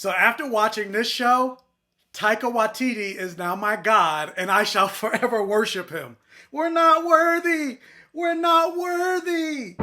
So after watching this show, Taika Waititi is now my God, and I shall forever worship him. We're not worthy. We're not worthy.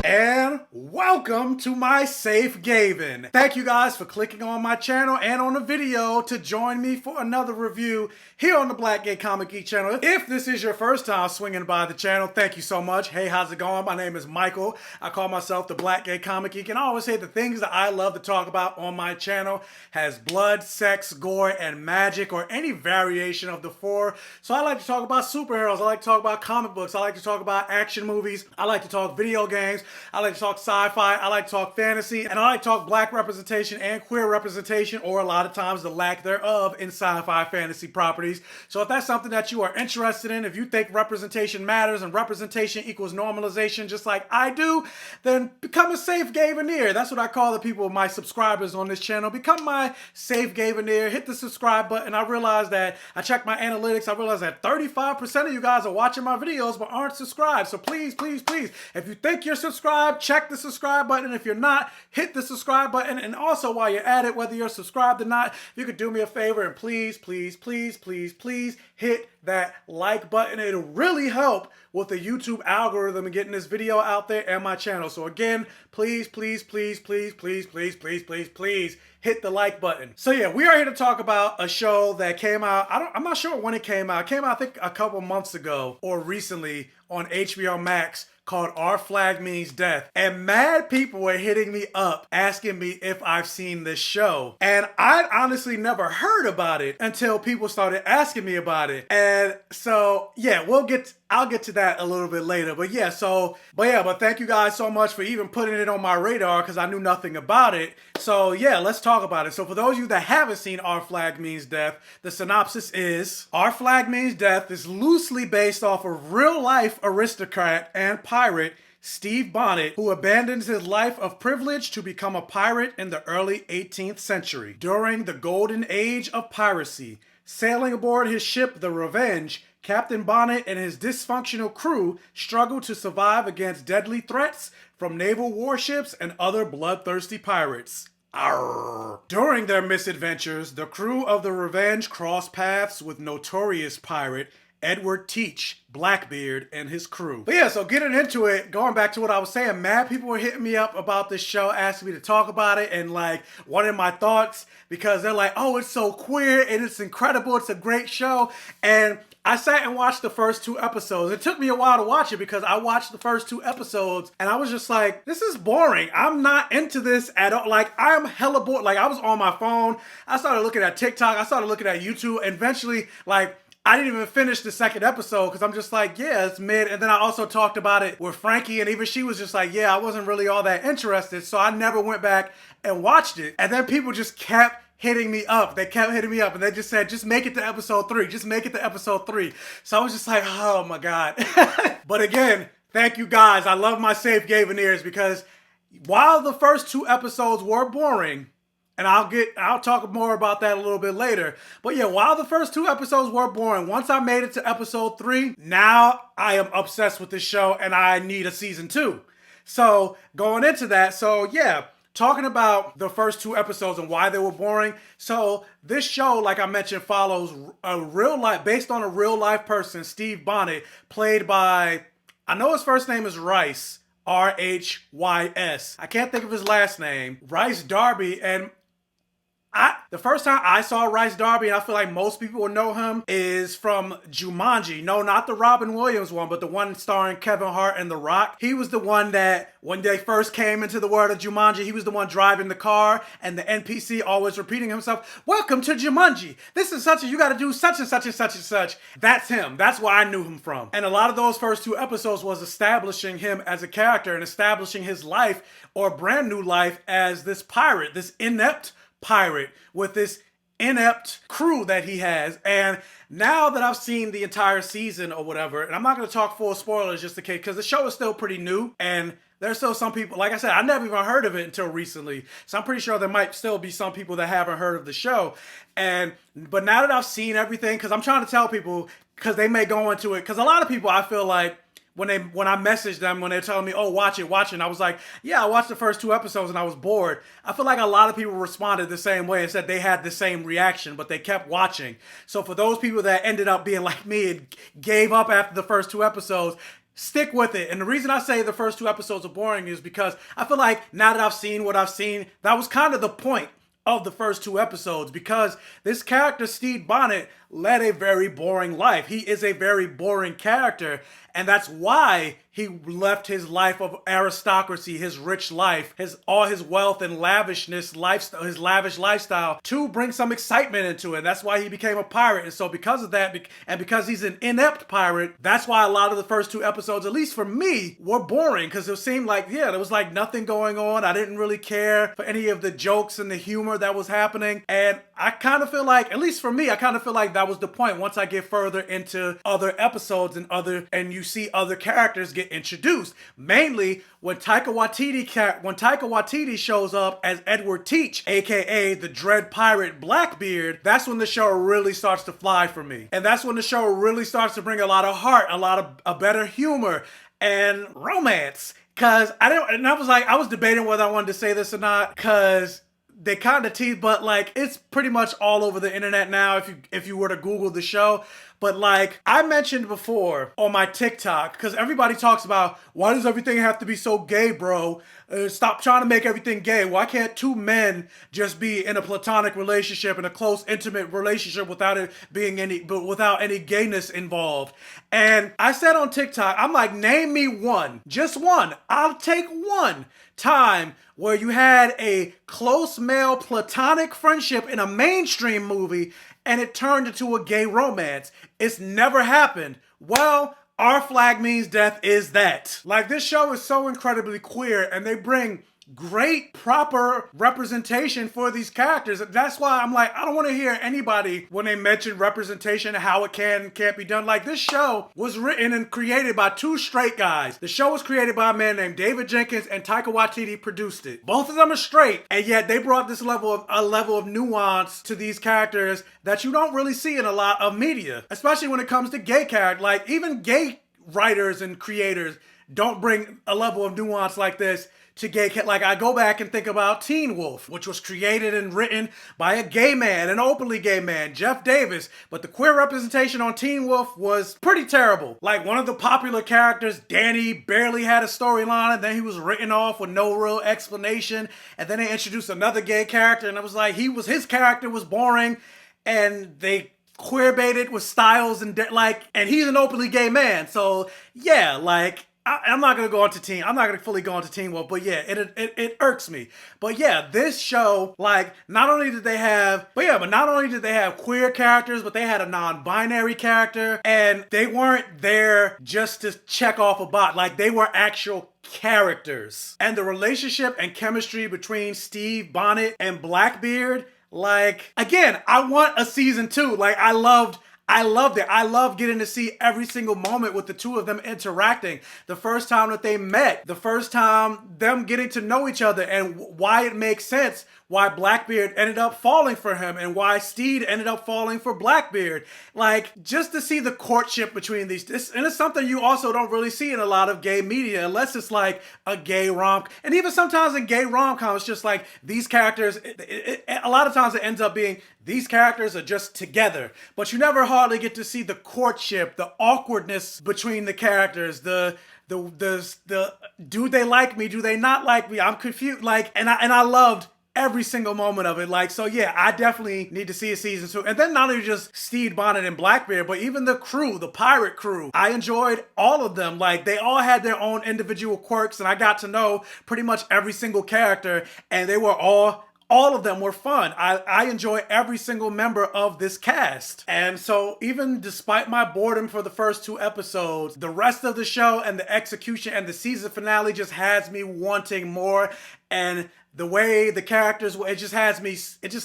And welcome to my safe Gaven. Thank you guys for clicking on my channel and on the video to join me for another review here on the Black Gay Comic Geek channel. If this is your first time swinging by the channel, thank you so much. Hey, how's it going? My name is Michael. I call myself the Black Gay Comic Geek, and I always say the things that I love to talk about on my channel has blood, sex, gore, and magic, or any variation of the four. So I like to talk about superheroes. I like to talk about comic books. I like to talk about action movies. I like to talk video games. I like to talk sci-fi, I like to talk fantasy, and I like to talk black representation and queer representation, or a lot of times the lack thereof in sci-fi fantasy properties. So if that's something that you are interested in, if you think representation matters and representation equals normalization just like I do, then become a safe Gaveneer. That's what I call the people, my subscribers on this channel. Become my safe Gaveneer, hit the subscribe button. I realized that, I checked my analytics, I realized that 35% of you guys are watching my videos but aren't subscribed. So please, please, please, if you think you're subscribed, check the subscribe button. If you're not, hit the subscribe button. And also, while you're at it, whether you're subscribed or not, you could do me a favor and please, please, please, please, please hit that like button. It'll really help with the YouTube algorithm and getting this video out there and my channel. So again, please, please, please, please, please, please, please, please, please hit the like button. So yeah, we are here to talk about a show that came out. I'm not sure when it came out. It came out, I think, a couple months ago or recently on HBO Max, called Our Flag Means Death. And mad people were hitting me up asking me if I've seen this show. And I honestly never heard about it until people started asking me about it. And so yeah, I'll get to that a little bit later. But thank you guys so much for even putting it on my radar, because I knew nothing about it. So yeah, let's talk about it. So for those of you that haven't seen Our Flag Means Death, the synopsis is Our Flag Means Death is loosely based off of real life aristocrat and pirate Steve Bonnet, who abandons his life of privilege to become a pirate in the early 18th century. During the golden age of piracy, sailing aboard his ship, the Revenge, Captain Bonnet and his dysfunctional crew struggle to survive against deadly threats from naval warships and other bloodthirsty pirates. Arr. During their misadventures, the crew of the Revenge cross paths with notorious pirate Edward Teach, Blackbeard, and his crew. But yeah, so getting into it, going back to what I was saying, mad people were hitting me up about this show, asking me to talk about it and like wanting my thoughts, because they're like, oh, it's so queer and it's incredible, it's a great show. And I sat and watched the first 2 episodes. It took me a while to watch it because I watched the first 2 episodes and I was just like, this is boring. I'm not into this at all. Like, I'm hella bored. Like, I was on my phone. I started looking at TikTok. I started looking at YouTube. And eventually, like, I didn't even finish the second episode because I'm just like, yeah, it's mid. And then I also talked about it with Frankie, and even she was just like, yeah, I wasn't really all that interested. So I never went back and watched it. And then people just kept hitting me up. They kept hitting me up and they just said, just make it to episode 3. Just make it to episode 3. So I was just like, oh my God. But again, thank you guys. I love my safe Gaveneers, because while the first 2 episodes were boring, and I'll talk more about that a little bit later. But yeah, while the first 2 episodes were boring, once I made it to episode 3, now I am obsessed with this show and I need a season 2. So going into that, so yeah, talking about the first 2 episodes and why they were boring. So this show, like I mentioned, follows a real life, based on a real life person, Steve Bonnet, played by, I know his first name is Rice, R-H-Y-S. I can't think of his last name. Rice Darby. And the first time I saw Rice Darby, and I feel like most people will know him, is from Jumanji. No, not the Robin Williams one, but the one starring Kevin Hart and The Rock. He was the one that, when they first came into the world of Jumanji, he was the one driving the car, and the NPC always repeating himself, welcome to Jumanji. This is such a, you gotta do such and such and such and such. That's him. That's where I knew him from. And a lot of those first 2 episodes was establishing him as a character and establishing his life, or brand new life, as this pirate, this inept pirate with this inept crew that he has. And now that I've seen the entire season or whatever, and I'm not going to talk full spoilers just in case, because the show is still pretty new, and there's still some people, like I said, I never even heard of it until recently. So I'm pretty sure there might still be some people that haven't heard of the show. But now that I've seen everything, because I'm trying to tell people, because they may go into it, because a lot of people, I feel like, when I messaged them, when they're telling me, oh, watch it, and I was like, yeah, I watched the first 2 episodes and I was bored. I feel like a lot of people responded the same way and said they had the same reaction, but they kept watching. So for those people that ended up being like me and gave up after the first 2 episodes, stick with it. And the reason I say the first 2 episodes are boring is because I feel like now that I've seen what I've seen, that was kind of the point of the first 2 episodes, because this character, Steve Bonnet, led a very boring life. He is a very boring character, and that's why he left his life of aristocracy, his rich life, all his wealth and lavishness lifestyle, his lavish lifestyle, to bring some excitement into it. And that's why he became a pirate. And so because of that, and because he's an inept pirate, that's why a lot of the first 2 episodes, at least for me, were boring, because it seemed like, yeah, there was like nothing going on. I didn't really care for any of the jokes and the humor that was happening. And I kind of feel like, at least for me, I kind of feel like that was the point. Once I get further into other episodes and you see other characters get introduced, mainly when Taika Waititi shows up as Edward Teach, aka the Dread Pirate Blackbeard, that's when the show really starts to fly for me. And that's when the show really starts to bring a lot of heart, a better humor and romance. Cause I was debating whether I wanted to say this or not, cause they kind of tease, but like it's pretty much all over the internet now if you were to Google the show. But like I mentioned before on my TikTok, because everybody talks about, why does everything have to be so gay, bro? Stop trying to make everything gay. Why can't 2 men just be in a platonic relationship, in a close, intimate relationship without any gayness involved? And I said on TikTok, I'm like, name me one, just one. I'll take one time where you had a close male platonic friendship in a mainstream movie and it turned into a gay romance. It's never happened. Well, Our Flag Means Death is that. Like, this show is so incredibly queer, and they bring great proper representation for these characters. That's why I'm like, I don't want to hear anybody when they mention representation, how it can't be done. Like, this show was written and created by 2 straight guys. The show was created by a man named David Jenkins, and Taika Waititi produced it. Both of them are straight, and yet they brought this level of nuance to these characters that you don't really see in a lot of media, especially when it comes to gay characters. Like, even gay writers and creators don't bring a level of nuance like this to gay. Like, I go back and think about Teen Wolf, which was created and written by a gay man, an openly gay man, Jeff Davis. But the queer representation on Teen Wolf was pretty terrible. Like, one of the popular characters, Danny, barely had a storyline, and then he was written off with no real explanation. And then they introduced another gay character, and it was like, his character was boring, and they queer baited with Styles and he's an openly gay man. So yeah, like, I'm not gonna fully go into Teen Wolf, but yeah, it irks me. But yeah, this show, like, not only did they have queer characters, but they had a non-binary character, and they weren't there just to check off a box. Like, they were actual characters. And the relationship and chemistry between Steve Bonnet and Blackbeard, like, again, I want a season 2. Like, I loved it. I love getting to see every single moment with the 2 of them interacting. The first time that they met, the first time them getting to know each other, and why it makes sense why Blackbeard ended up falling for him and why Steed ended up falling for Blackbeard. Like, just to see the courtship between these, and it's something you also don't really see in a lot of gay media, unless it's like a gay rom. And even sometimes in gay rom-coms, it's just like these characters, a lot of times it ends up being these characters are just together, but you never hardly get to see the courtship, the awkwardness between the characters, the do they like me? Do they not like me? I'm confused. Like, and I loved every single moment of it. Like, so yeah, I definitely need to see a season 2. And then not only just Steve Bonnet and Blackbeard, but even the crew, the pirate crew. I enjoyed all of them. Like, they all had their own individual quirks, and I got to know pretty much every single character, and they were all of them were fun. I enjoy every single member of this cast. And so even despite my boredom for the first 2 episodes, the rest of the show and the execution and the season finale just has me wanting more. And the way the characters, it just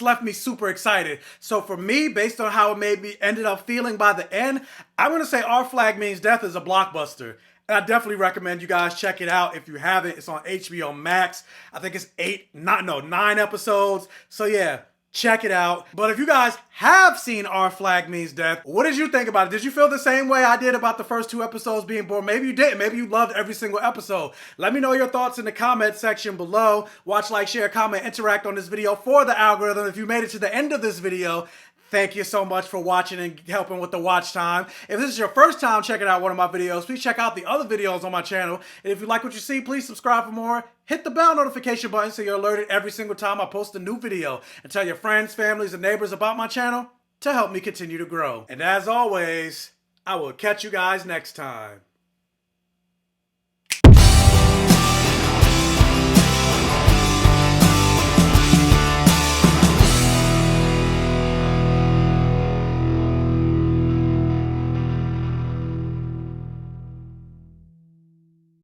left me super excited. So for me, based on how it ended up feeling by the end, I'm going to say Our Flag Means Death is a blockbuster. And I definitely recommend you guys check it out if you haven't. It's on HBO Max. I think it's 9 episodes. So yeah, check it out. But if you guys have seen Our Flag Means Death, what did you think about it? Did you feel the same way I did about the first 2 episodes being boring? Maybe you didn't. Maybe you loved every single episode. Let me know your thoughts in the comment section below. Watch, like, share, comment, interact on this video for the algorithm. If you made it to the end of this video, thank you so much for watching and helping with the watch time. If this is your first time checking out one of my videos, please check out the other videos on my channel. And if you like what you see, please subscribe for more. Hit the bell notification button so you're alerted every single time I post a new video. And tell your friends, families, and neighbors about my channel to help me continue to grow. And as always, I will catch you guys next time.